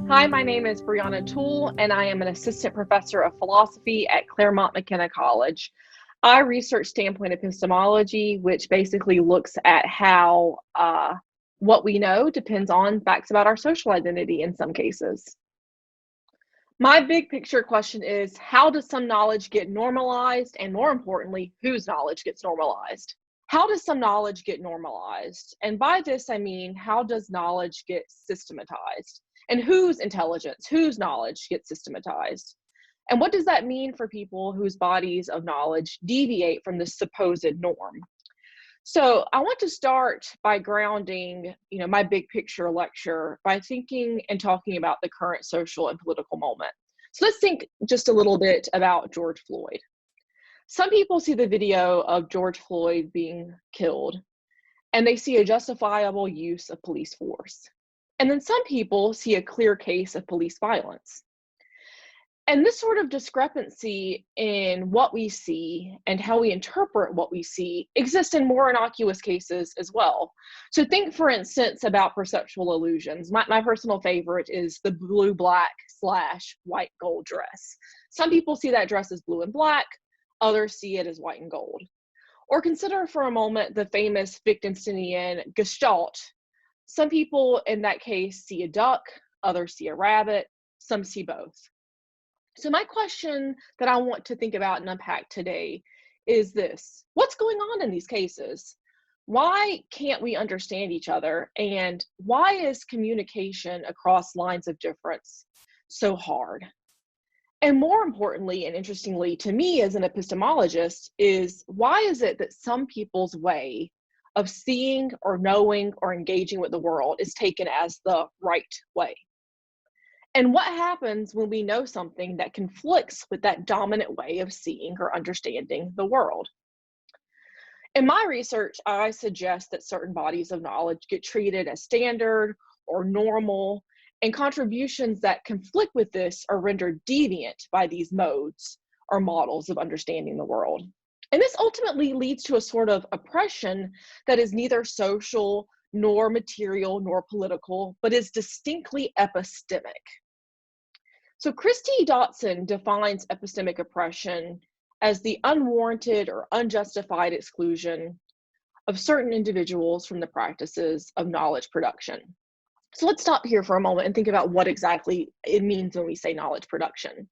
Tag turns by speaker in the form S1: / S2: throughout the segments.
S1: Hi, my name is Briana Toole, and I am an assistant professor of philosophy at Claremont McKenna College. I research standpoint epistemology, which basically looks at how what we know depends on facts about our social identity in some cases. My big picture question is, how does some knowledge get normalized? And more importantly, whose knowledge gets normalized? How does some knowledge get normalized? And by this, I mean, how does knowledge get systematized? And whose intelligence, whose knowledge gets systematized? And what does that mean for people whose bodies of knowledge deviate from the supposed norm? So I want to start by grounding, my big picture lecture by thinking and talking about the current social and political moment. So let's think just a little bit about George Floyd. Some people see the video of George Floyd being killed, and they see a justifiable use of police force. And then some people see a clear case of police violence. And this sort of discrepancy in what we see and how we interpret what we see exists in more innocuous cases as well. So think, for instance, about perceptual illusions. My personal favorite is the blue-black/white gold dress. Some people see that dress as blue and black, others see it as white and gold. Or consider for a moment the famous Wittgensteinian Gestalt. Some people in that case see a duck, others see a rabbit, some see both. So my question that I want to think about and unpack today is this: what's going on in these cases? Why can't we understand each other? And why is communication across lines of difference so hard? And more importantly, and interestingly to me as an epistemologist, is why is it that some people's way of seeing or knowing or engaging with the world is taken as the right way? And what happens when we know something that conflicts with that dominant way of seeing or understanding the world? In my research, I suggest that certain bodies of knowledge get treated as standard or normal, and contributions that conflict with this are rendered deviant by these modes or models of understanding the world. And this ultimately leads to a sort of oppression that is neither social, nor material, nor political, but is distinctly epistemic. So Christy Dotson defines epistemic oppression as the unwarranted or unjustified exclusion of certain individuals from the practices of knowledge production. So let's stop here for a moment and think about what exactly it means when we say knowledge production.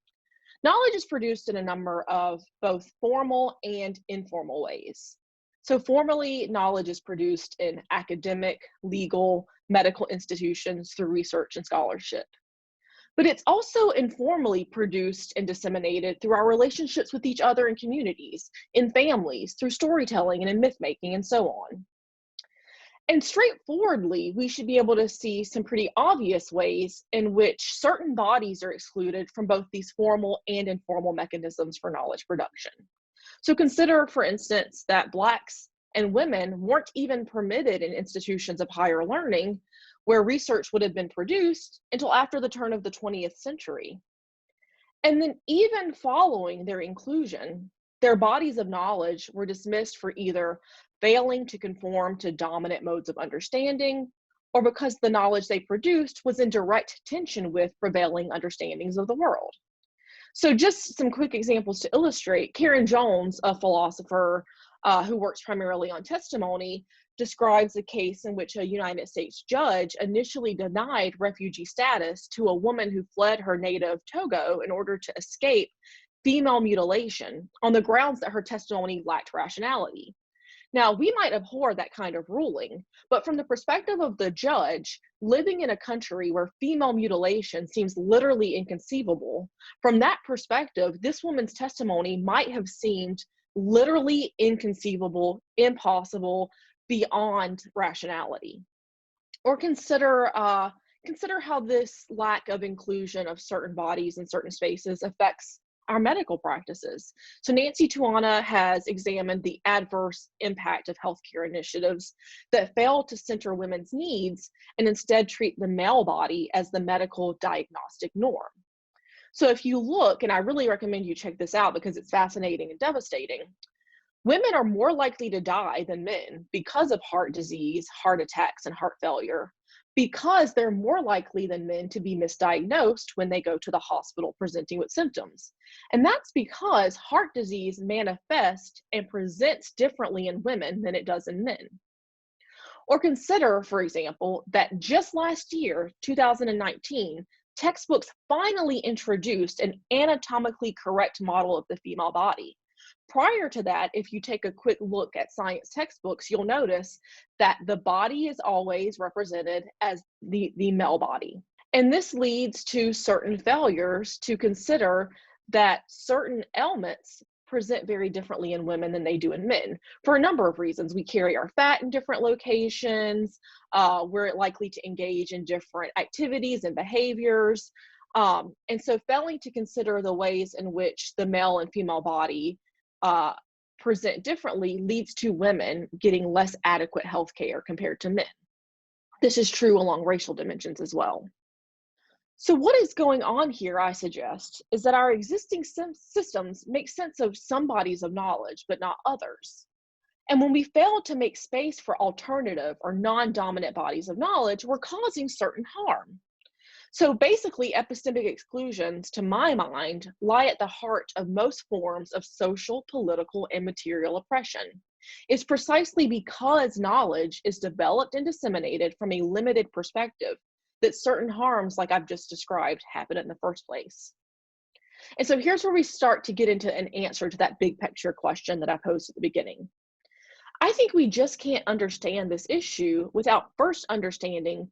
S1: Knowledge is produced in a number of both formal and informal ways. So formally, knowledge is produced in academic, legal, medical institutions through research and scholarship. But it's also informally produced and disseminated through our relationships with each other in communities, in families, through storytelling and in myth-making, and so on. And straightforwardly, we should be able to see some pretty obvious ways in which certain bodies are excluded from both these formal and informal mechanisms for knowledge production. So consider, for instance, that Blacks and women weren't even permitted in institutions of higher learning where research would have been produced until after the turn of the 20th century. And then even following their inclusion, their bodies of knowledge were dismissed for either failing to conform to dominant modes of understanding, or because the knowledge they produced was in direct tension with prevailing understandings of the world. So just some quick examples to illustrate. Karen Jones, a philosopher who works primarily on testimony, describes a case in which a United States judge initially denied refugee status to a woman who fled her native Togo in order to escape female mutilation on the grounds that her testimony lacked rationality. Now, we might abhor that kind of ruling, but from the perspective of the judge, living in a country where female mutilation seems literally inconceivable, from that perspective, this woman's testimony might have seemed literally inconceivable, impossible, beyond rationality. Or consider how this lack of inclusion of certain bodies in certain spaces affects our medical practices. So Nancy Tuana has examined the adverse impact of healthcare initiatives that fail to center women's needs and instead treat the male body as the medical diagnostic norm. So if you look, and I really recommend you check this out because it's fascinating and devastating, Women are more likely to die than men because of heart disease, heart attacks, and heart failure, because they're more likely than men to be misdiagnosed when they go to the hospital presenting with symptoms. And that's because heart disease manifests and presents differently in women than it does in men. Or consider, for example, that just last year, 2019, textbooks finally introduced an anatomically correct model of the female body. Prior to that, if you take a quick look at science textbooks, you'll notice that the body is always represented as the male body. And this leads to certain failures to consider that certain ailments present very differently in women than they do in men for a number of reasons. We carry our fat in different locations. We're likely to engage in different activities and behaviors. And so failing to consider the ways in which the male and female body present differently leads to women getting less adequate health care compared to men. This is true along racial dimensions as well. So what is going on here, I suggest, is that our existing systems make sense of some bodies of knowledge, but not others. And when we fail to make space for alternative or non-dominant bodies of knowledge, we're causing certain harm. So basically, epistemic exclusions, to my mind, lie at the heart of most forms of social, political, and material oppression. It's precisely because knowledge is developed and disseminated from a limited perspective that certain harms, like I've just described, happen in the first place. And so here's where we start to get into an answer to that big picture question that I posed at the beginning. I think we just can't understand this issue without first understanding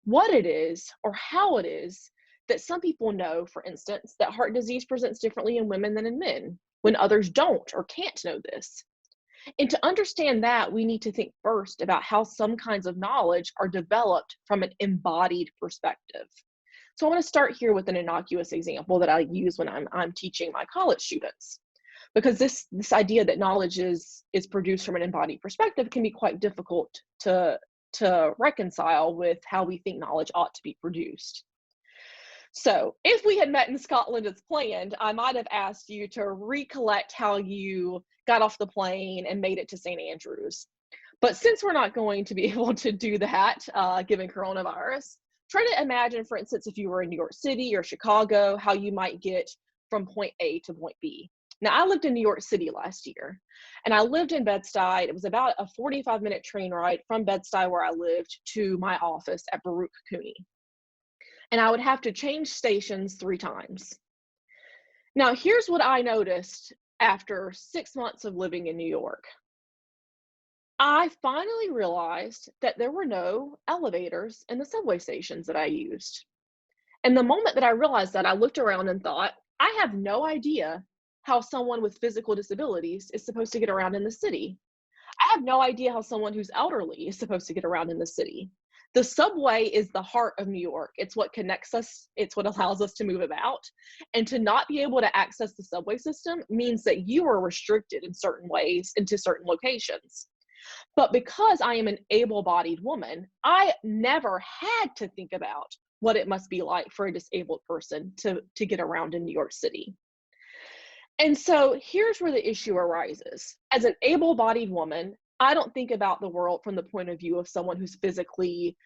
S1: what it is or how it is that some people know, for instance, that heart disease presents differently in women than in men, when others don't or can't know this. And to understand that, we need to think first about how some kinds of knowledge are developed from an embodied perspective. So I want to start here with an innocuous example that I use when I'm teaching my college students, because this idea that knowledge is produced from an embodied perspective can be quite difficult to reconcile with how we think knowledge ought to be produced. So if we had met in Scotland as planned, I might have asked you to recollect how you got off the plane and made it to St. Andrews. But since we're not going to be able to do that, given coronavirus, try to imagine, for instance, if you were in New York City or Chicago, how you might get from point A to point B. Now, I lived in New York City last year, and I lived in Bed-Stuy. It was about a 45-minute train ride from Bed-Stuy, where I lived, to my office at Baruch Cooney. And I would have to change stations 3 times. Now, here's what I noticed after 6 months of living in New York. I finally realized that there were no elevators in the subway stations that I used. And the moment that I realized that, I looked around and thought, I have no idea how someone with physical disabilities is supposed to get around in the city. I have no idea how someone who's elderly is supposed to get around in the city. The subway is the heart of New York. It's what connects us. It's what allows us to move about. And to not be able to access the subway system means that you are restricted in certain ways into certain locations. But because I am an able-bodied woman, I never had to think about what it must be like for a disabled person to get around in New York City. And so here's where the issue arises. As an able-bodied woman, I don't think about the world from the point of view of someone who's physically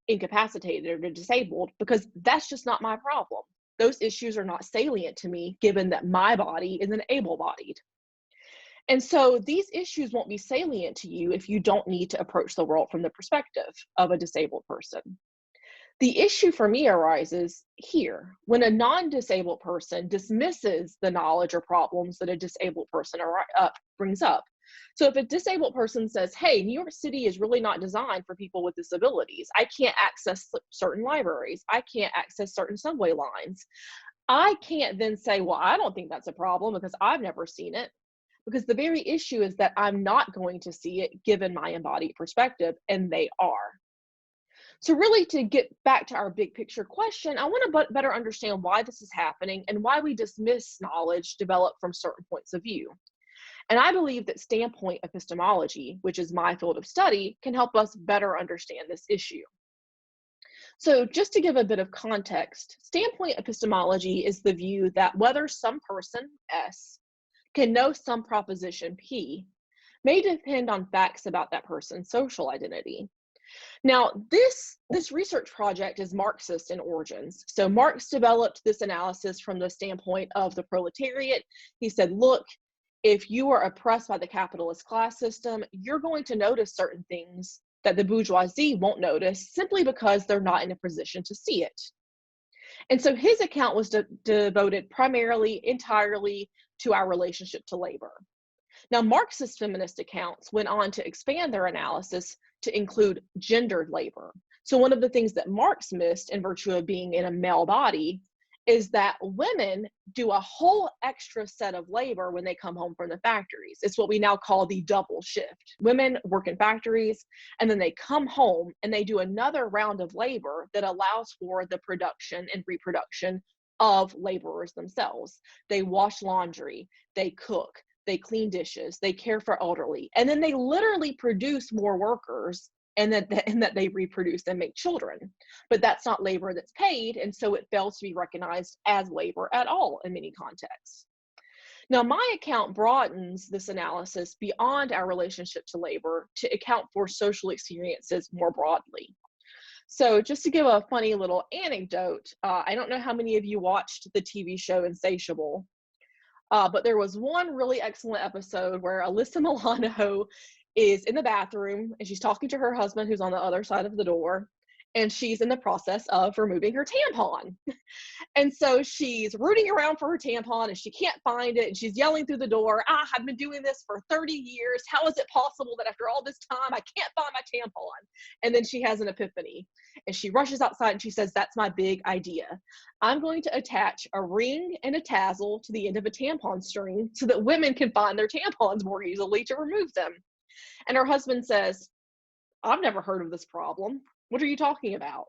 S1: incapacitated or disabled, because that's just not my problem. Those issues are not salient to me, given that my body is an able-bodied. And so these issues won't be salient to you if you don't need to approach the world from the perspective of a disabled person. The issue for me arises here, when a non-disabled person dismisses the knowledge or problems that a disabled person brings up. So if a disabled person says, hey, New York City is really not designed for people with disabilities. I can't access certain libraries. I can't access certain subway lines. I can't then say, well, I don't think that's a problem because I've never seen it. Because the very issue is that I'm not going to see it given my embodied perspective, and they are. So really, to get back to our big picture question, I want to better understand why this is happening and why we dismiss knowledge developed from certain points of view. And I believe that standpoint epistemology, which is my field of study, can help us better understand this issue. So just to give a bit of context, standpoint epistemology is the view that whether some person, S, can know some proposition P may depend on facts about that person's social identity. Now, this research project is Marxist in origins. So Marx developed this analysis from the standpoint of the proletariat. He said, look, if you are oppressed by the capitalist class system, you're going to notice certain things that the bourgeoisie won't notice simply because they're not in a position to see it. And so his account was devoted entirely to our relationship to labor. Now, Marxist feminist accounts went on to expand their analysis to include gendered labor. So one of the things that Marx missed in virtue of being in a male body is that women do a whole extra set of labor when they come home from the factories. It's what we now call the double shift. Women work in factories, and then they come home and they do another round of labor that allows for the production and reproduction of laborers themselves. They wash laundry, they cook, they clean dishes, they care for elderly, and then they literally produce more workers and that they reproduce and make children. But that's not labor that's paid, and so it fails to be recognized as labor at all in many contexts. Now, my account broadens this analysis beyond our relationship to labor to account for social experiences more broadly. So just to give a funny little anecdote, I don't know how many of you watched the TV show Insatiable, but there was one really excellent episode where Alyssa Milano is in the bathroom and she's talking to her husband who's on the other side of the door, and she's in the process of removing her tampon. And so she's rooting around for her tampon and she can't find it, and she's yelling through the door, I've been doing this for 30 years. How is it possible that after all this time I can't find my tampon? And then she has an epiphany and she rushes outside and she says, that's my big idea. I'm going to attach a ring and a tassel to the end of a tampon string so that women can find their tampons more easily to remove them. And her husband says, I've never heard of this problem. What are you talking about?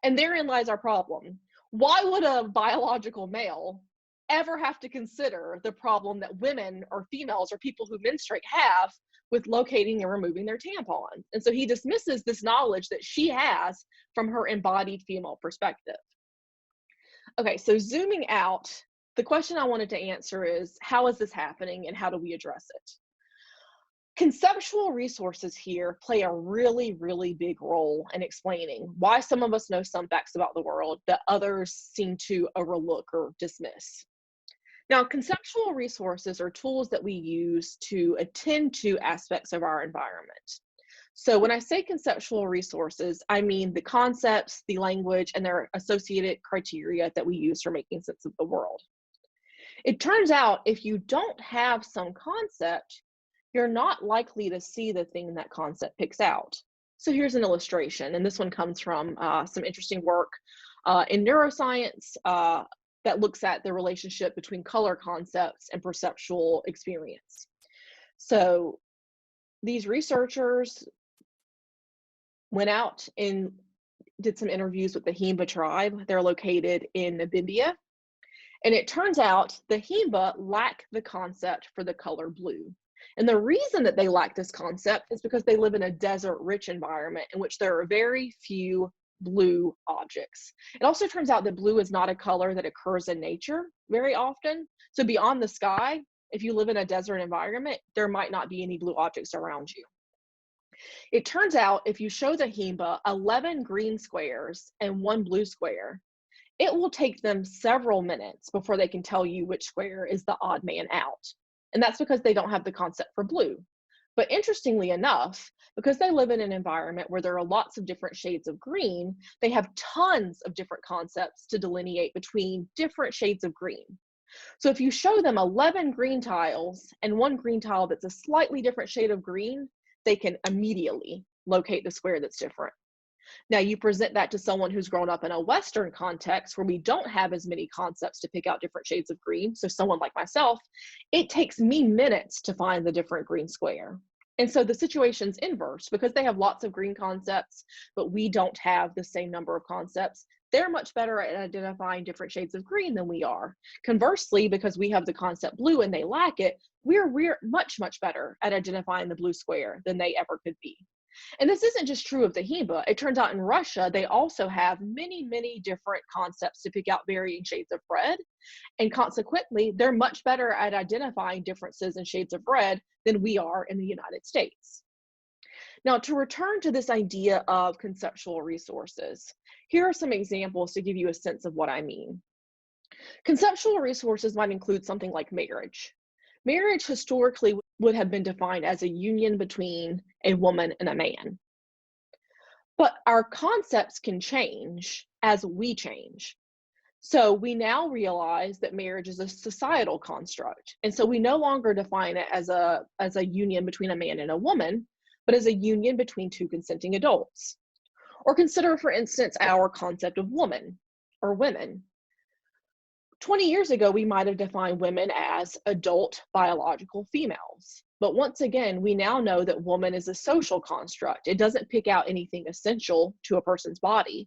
S1: And therein lies our problem. Why would a biological male ever have to consider the problem that women or females or people who menstruate have with locating and removing their tampon? And so he dismisses this knowledge that she has from her embodied female perspective. Okay, so zooming out, the question I wanted to answer is, how is this happening and how do we address it? Conceptual resources here play a really, really big role in explaining why some of us know some facts about the world that others seem to overlook or dismiss. Now, conceptual resources are tools that we use to attend to aspects of our environment. So when I say conceptual resources, I mean the concepts, the language, and their associated criteria that we use for making sense of the world. It turns out if you don't have some concept, you're not likely to see the thing that concept picks out. So here's an illustration, and this one comes from some interesting work in neuroscience that looks at the relationship between color concepts and perceptual experience. So these researchers went out and did some interviews with the Himba tribe. They're located in Namibia. And it turns out the Himba lack the concept for the color blue. And the reason that they lack this concept is because they live in a desert-rich environment in which there are very few blue objects. It also turns out that blue is not a color that occurs in nature very often. So beyond the sky, if you live in a desert environment, there might not be any blue objects around you. It turns out if you show the Himba 11 green squares and 1 blue square, it will take them several minutes before they can tell you which square is the odd man out. And that's because they don't have the concept for blue. But interestingly enough, because they live in an environment where there are lots of different shades of green, they have tons of different concepts to delineate between different shades of green. So if you show them 11 green tiles and 1 green tile that's a slightly different shade of green, they can immediately locate the square that's different. Now you present that to someone who's grown up in a Western context where we don't have as many concepts to pick out different shades of green. So someone like myself, it takes me minutes to find the different green square. And so the situation's inverse because they have lots of green concepts, but we don't have the same number of concepts. They're much better at identifying different shades of green than we are. Conversely, because we have the concept blue and they lack it, we're much, much better at identifying the blue square than they ever could be. And this isn't just true of the Heba. It turns out in Russia, they also have many, many different concepts to pick out varying shades of red. And consequently, they're much better at identifying differences in shades of red than we are in the United States. Now, to return to this idea of conceptual resources, here are some examples to give you a sense of what I mean. Conceptual resources might include something like marriage. Marriage historically would have been defined as a union between a woman and a man. But our concepts can change as we change. So we now realize that marriage is a societal construct. And so we no longer define it as a union between a man and a woman, but as a union between two consenting adults. Or consider, for instance, our concept of woman or women. 20 years ago, we might have defined women as adult biological females. But once again, we now know that woman is a social construct. It doesn't pick out anything essential to a person's body.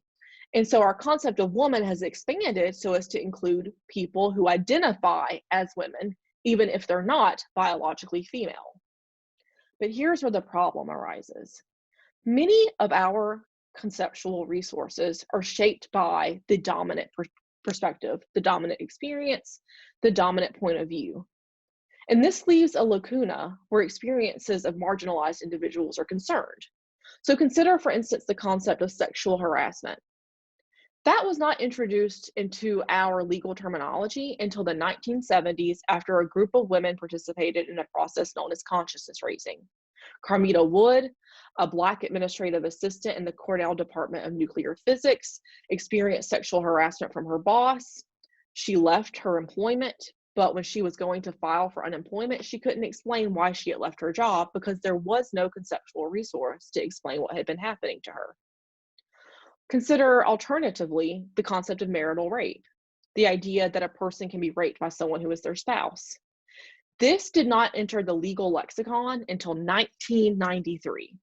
S1: And so our concept of woman has expanded so as to include people who identify as women, even if they're not biologically female. But here's where the problem arises. Many of our conceptual resources are shaped by the dominant perspective, the dominant experience, the dominant point of view. And this leaves a lacuna where experiences of marginalized individuals are concerned. So consider, for instance, the concept of sexual harassment. That was not introduced into our legal terminology until the 1970s after a group of women participated in a process known as consciousness raising. Carmita Wood, a Black administrative assistant in the Cornell Department of Nuclear Physics, experienced sexual harassment from her boss. She left her employment, but when she was going to file for unemployment, she couldn't explain why she had left her job because there was no conceptual resource to explain what had been happening to her. Consider alternatively the concept of marital rape, the idea that a person can be raped by someone who is their spouse. This did not enter the legal lexicon until 1993.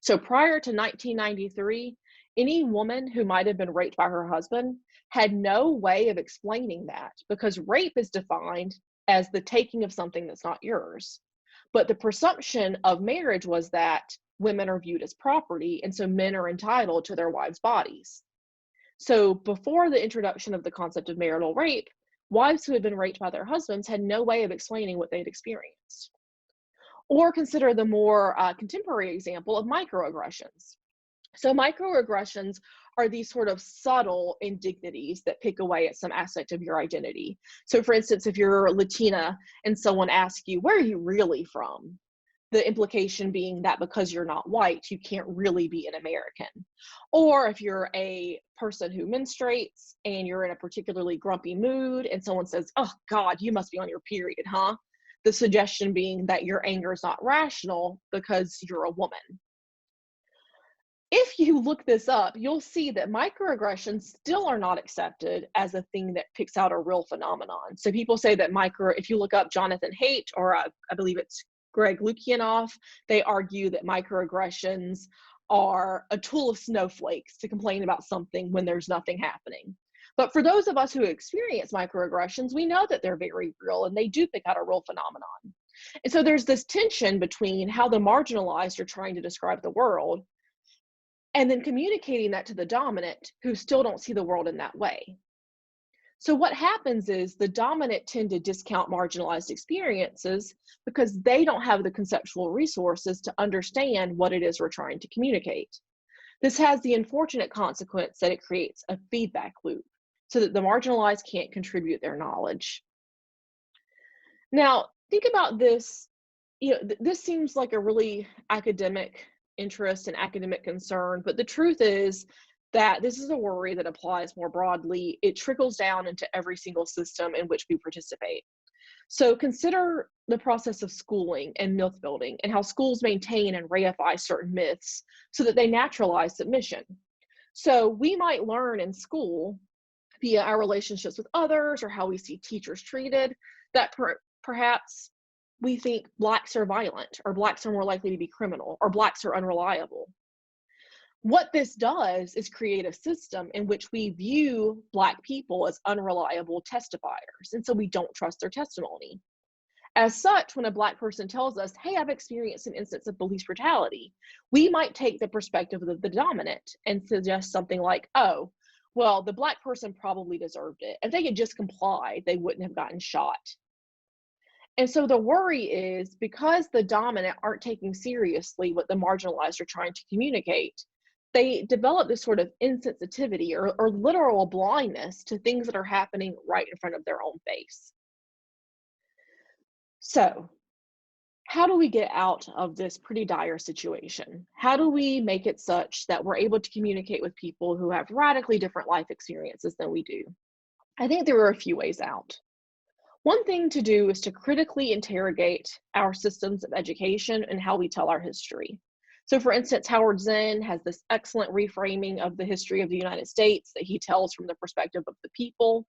S1: So prior to 1993, any woman who might have been raped by her husband had no way of explaining that because rape is defined as the taking of something that's not yours. But the presumption of marriage was that women are viewed as property, and so men are entitled to their wives' bodies. So before the introduction of the concept of marital rape, wives who had been raped by their husbands had no way of explaining what they'd experienced. Or consider the more contemporary example of microaggressions. So microaggressions are these sort of subtle indignities that pick away at some aspect of your identity. So for instance, if you're Latina and someone asks you, where are you really from? The implication being that because you're not white, you can't really be an American. Or if you're a person who menstruates and you're in a particularly grumpy mood and someone says, oh God, you must be on your period, huh? The suggestion being that your anger is not rational because you're a woman. If you look this up, you'll see that microaggressions still are not accepted as a thing that picks out a real phenomenon. So people say that if you look up Jonathan Haidt, or I believe it's Greg Lukianoff, they argue that microaggressions are a tool of snowflakes to complain about something when there's nothing happening. But for those of us who experience microaggressions, we know that they're very real and they do pick out a real phenomenon. And so there's this tension between how the marginalized are trying to describe the world and then communicating that to the dominant who still don't see the world in that way. So what happens is the dominant tend to discount marginalized experiences because they don't have the conceptual resources to understand what it is we're trying to communicate. This has the unfortunate consequence that it creates a feedback loop so that the marginalized can't contribute their knowledge. Now, think about this. This seems like a really academic interest and academic concern, but the truth is that this is a worry that applies more broadly. It trickles down into every single system in which we participate. So consider the process of schooling and myth building and how schools maintain and reify certain myths so that they naturalize submission. So we might learn in school via our relationships with others or how we see teachers treated that perhaps we think Blacks are violent, or Blacks are more likely to be criminal, or Blacks are unreliable. What this does is create a system in which we view Black people as unreliable testifiers, and so we don't trust their testimony. As such, when a Black person tells us, hey, I've experienced an instance of police brutality, we might take the perspective of the dominant and suggest something like, oh, well, the Black person probably deserved it. If they had just complied, they wouldn't have gotten shot. And so the worry is because the dominant aren't taking seriously what the marginalized are trying to communicate, they develop this sort of insensitivity or literal blindness to things that are happening right in front of their own face. So, how do we get out of this pretty dire situation? How do we make it such that we're able to communicate with people who have radically different life experiences than we do? I think there are a few ways out. One thing to do is to critically interrogate our systems of education and how we tell our history. So for instance, Howard Zinn has this excellent reframing of the history of the United States that he tells from the perspective of the people.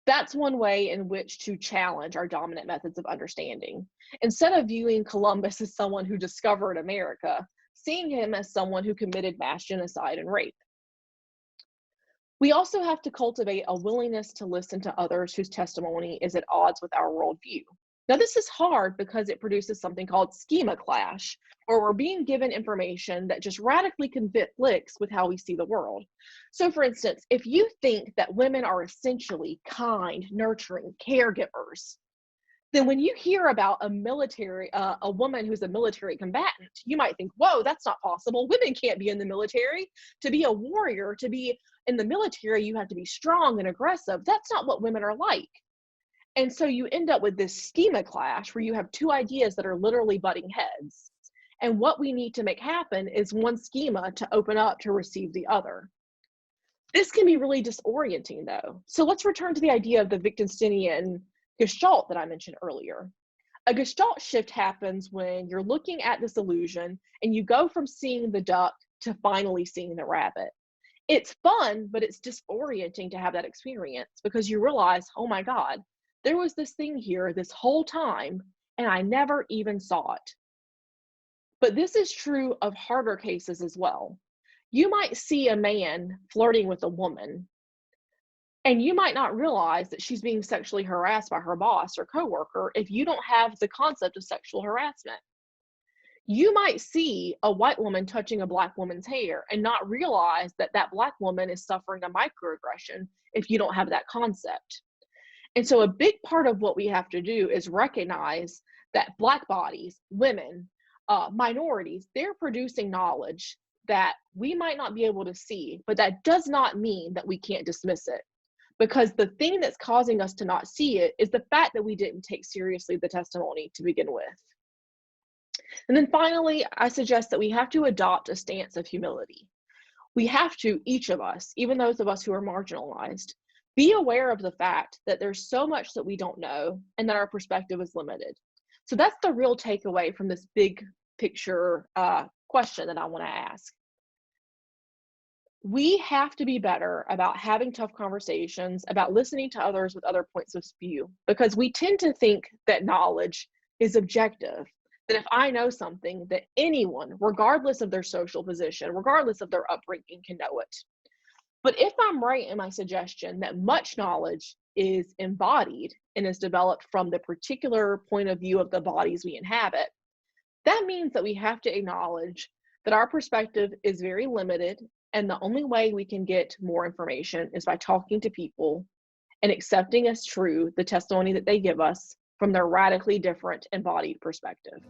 S1: That's one way in which to challenge our dominant methods of understanding. Instead of viewing Columbus as someone who discovered America, seeing him as someone who committed mass genocide and rape. We also have to cultivate a willingness to listen to others whose testimony is at odds with our worldview. Now, this is hard because it produces something called schema clash, where we're being given information that just radically conflicts with how we see the world. So, for instance, if you think that women are essentially kind, nurturing caregivers, then when you hear about a woman who's a military combatant, you might think, whoa, that's not possible. Women can't be in the military. To be a warrior, to be in the military, you have to be strong and aggressive. That's not what women are like. And so you end up with this schema clash where you have two ideas that are literally butting heads. And what we need to make happen is one schema to open up to receive the other. This can be really disorienting though. So let's return to the idea of the Wittgensteinian Gestalt that I mentioned earlier. A Gestalt shift happens when you're looking at this illusion and you go from seeing the duck to finally seeing the rabbit. It's fun, but it's disorienting to have that experience because you realize, oh my God, there was this thing here this whole time and I never even saw it. But this is true of harder cases as well. You might see a man flirting with a woman, and you might not realize that she's being sexually harassed by her boss or coworker if you don't have the concept of sexual harassment. You might see a white woman touching a Black woman's hair and not realize that that Black woman is suffering a microaggression if you don't have that concept. And so a big part of what we have to do is recognize that Black bodies, women, minorities, they're producing knowledge that we might not be able to see, but that does not mean that we can't dismiss it. Because the thing that's causing us to not see it is the fact that we didn't take seriously the testimony to begin with. And then finally, I suggest that we have to adopt a stance of humility. We have to, each of us, even those of us who are marginalized, be aware of the fact that there's so much that we don't know and that our perspective is limited. So that's the real takeaway from this big picture question that I want to ask. We have to be better about having tough conversations, about listening to others with other points of view, because we tend to think that knowledge is objective, that if I know something, that anyone, regardless of their social position, regardless of their upbringing, can know it. But if I'm right in my suggestion that much knowledge is embodied and is developed from the particular point of view of the bodies we inhabit, that means that we have to acknowledge that our perspective is very limited, and the only way we can get more information is by talking to people and accepting as true the testimony that they give us from their radically different embodied perspective.